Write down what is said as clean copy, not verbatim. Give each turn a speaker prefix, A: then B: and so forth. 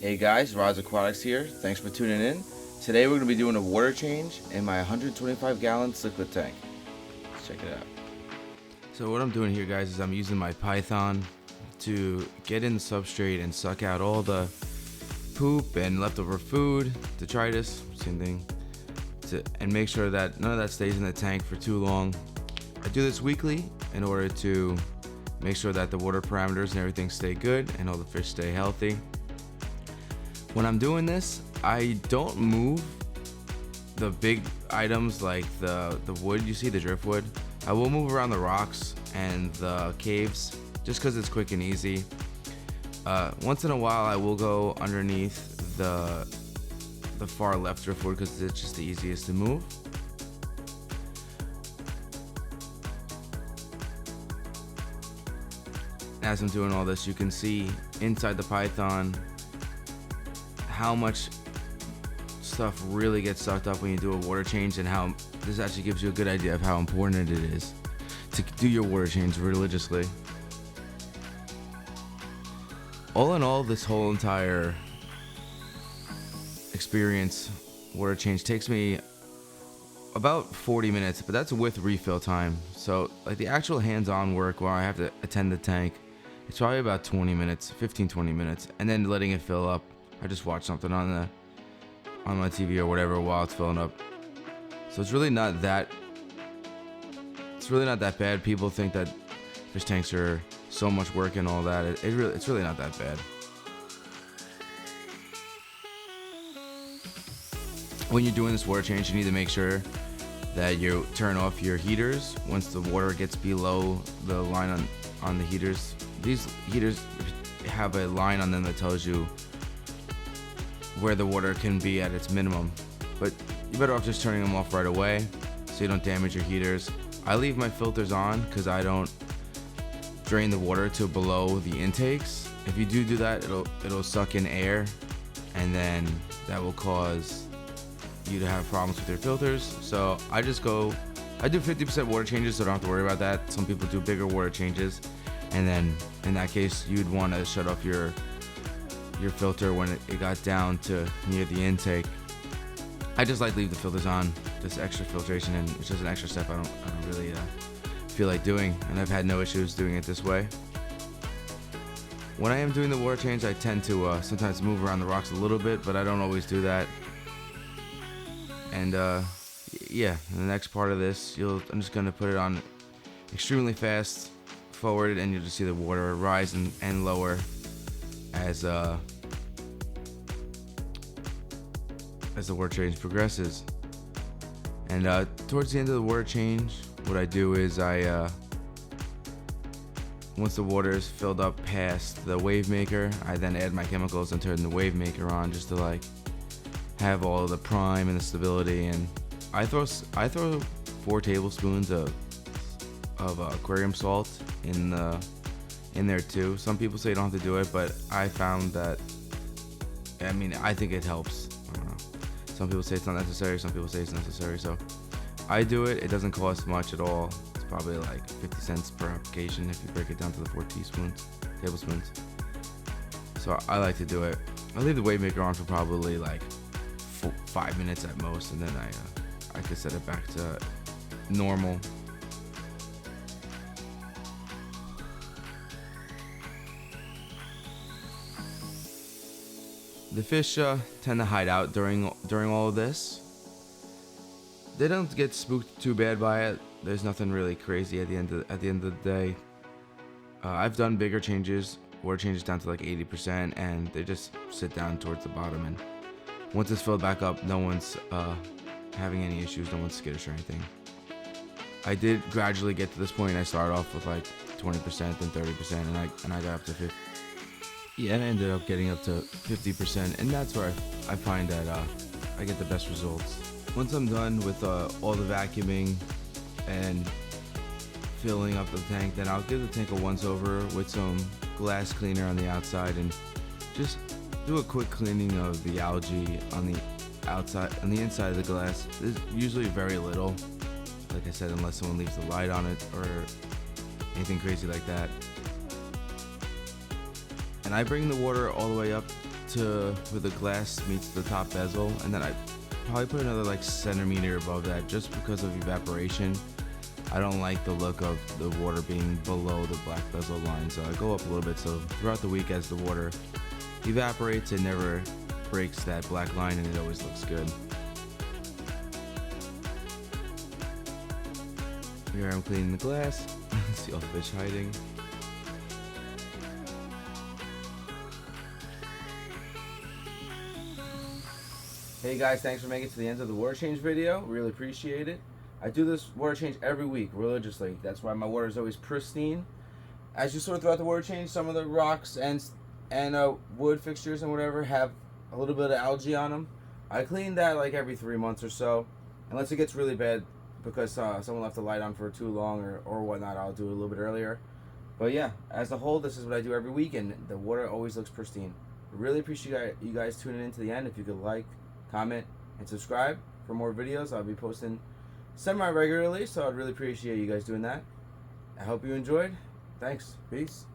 A: Hey guys, Roz Aquatics here. Thanks for tuning in. Today we're going to be doing a water change in my 125 gallon cichlid tank. Let's check it out. So what I'm doing here, guys, is I'm using my Python to get in the substrate and suck out all the poop and leftover food, detritus, same thing, and make sure that none of that stays in the tank for too long. I do this weekly in order to make sure that the water parameters and everything stay good and all the fish stay healthy. When I'm doing this, I don't move the big items like the wood you see, the driftwood. I will move around the rocks and the caves just because it's quick and easy. Once in a while, I will go underneath the far left driftwood because it's just the easiest to move. As I'm doing all this, you can see inside the Python how much stuff really gets sucked up when you do a water change, and how this actually gives you a good idea of how important it is to do your water change religiously. All in all, this whole entire experience, water change, takes me about 40 minutes, but that's with refill time. So like the actual hands-on work where I have to attend the tank, it's probably about 20 minutes, 15-20 minutes, and then letting it fill up. I just watch something on my TV or whatever while it's filling up. So it's really not that bad. People think that fish tanks are so much work and all that. It's really not that bad. When you're doing this water change, you need to make sure that you turn off your heaters once the water gets below the line on the heaters. These heaters have a line on them that tells you where the water can be at its minimum, but you're better off just turning them off right away so you don't damage your heaters. I leave my filters on because I don't drain the water to below the intakes. If you do that, it'll suck in air, and then that will cause you to have problems with your filters. So I do 50% water changes, so I don't have to worry about that. Some people do bigger water changes, and then in that case you'd want to shut off your filter when it got down to near the intake. I just like to leave the filters on, just extra filtration, and it's just an extra step I don't really feel like doing, and I've had no issues doing it this way. When I am doing the water change, I tend to sometimes move around the rocks a little bit, but I don't always do that. And yeah, in the next part of this, I'm just gonna put it on extremely fast forward, and you'll just see the water rise and lower as the water change progresses. And towards the end of the water change, what I do is once the water is filled up past the wave maker, I then add my chemicals and turn the wave maker on just to like have all the prime and the stability. And I throw 4 tablespoons of aquarium salt in there too. Some people say you don't have to do it, but I found that, I think it helps. I don't know. Some people say it's not necessary, some people say it's necessary. So I do it. It doesn't cost much at all. It's probably like 50 cents per application if you break it down to the 4 tablespoons. So I like to do it. I leave the wave maker on for probably like 5 minutes at most, and then I could set it back to normal. The fish tend to hide out during all of this. They don't get spooked too bad by it. There's nothing really crazy at the end of the day. I've done bigger changes, water changes down to like 80%, and they just sit down towards the bottom. And once it's filled back up, no one's having any issues. No one's skittish or anything. I did gradually get to this point. I started off with like 20%, then 30%, and I got up to 50%. Yeah, and I ended up getting up to 50%, and that's where I find that I get the best results. Once I'm done with all the vacuuming and filling up the tank, then I'll give the tank a once over with some glass cleaner on the outside, and just do a quick cleaning of the algae on the inside of the glass. There's usually very little, like I said, unless someone leaves the light on it or anything crazy like that. and I bring the water all the way up to where the glass meets the top bezel, and then I probably put another like centimeter above that just because of evaporation. I don't like the look of the water being below the black bezel line, so I go up a little bit so throughout the week as the water evaporates, it never breaks that black line and it always looks good. Here I'm cleaning the glass. See all the fish hiding. Hey guys, thanks for making it to the end of the water change video. Really appreciate it. I do this water change every week religiously. That's why my water is always pristine. As you sort throughout the water change, some of the rocks and wood fixtures and whatever have a little bit of algae on them. I clean that like every 3 months or so, unless it gets really bad because someone left the light on for too long or whatnot. I'll do it a little bit earlier. But yeah, as a whole, this is what I do every week, and the water always looks pristine. I really appreciate you guys tuning in to the end. If you could like, comment, and subscribe for more videos. I'll be posting semi-regularly, so I'd really appreciate you guys doing that. I hope you enjoyed. Thanks. Peace.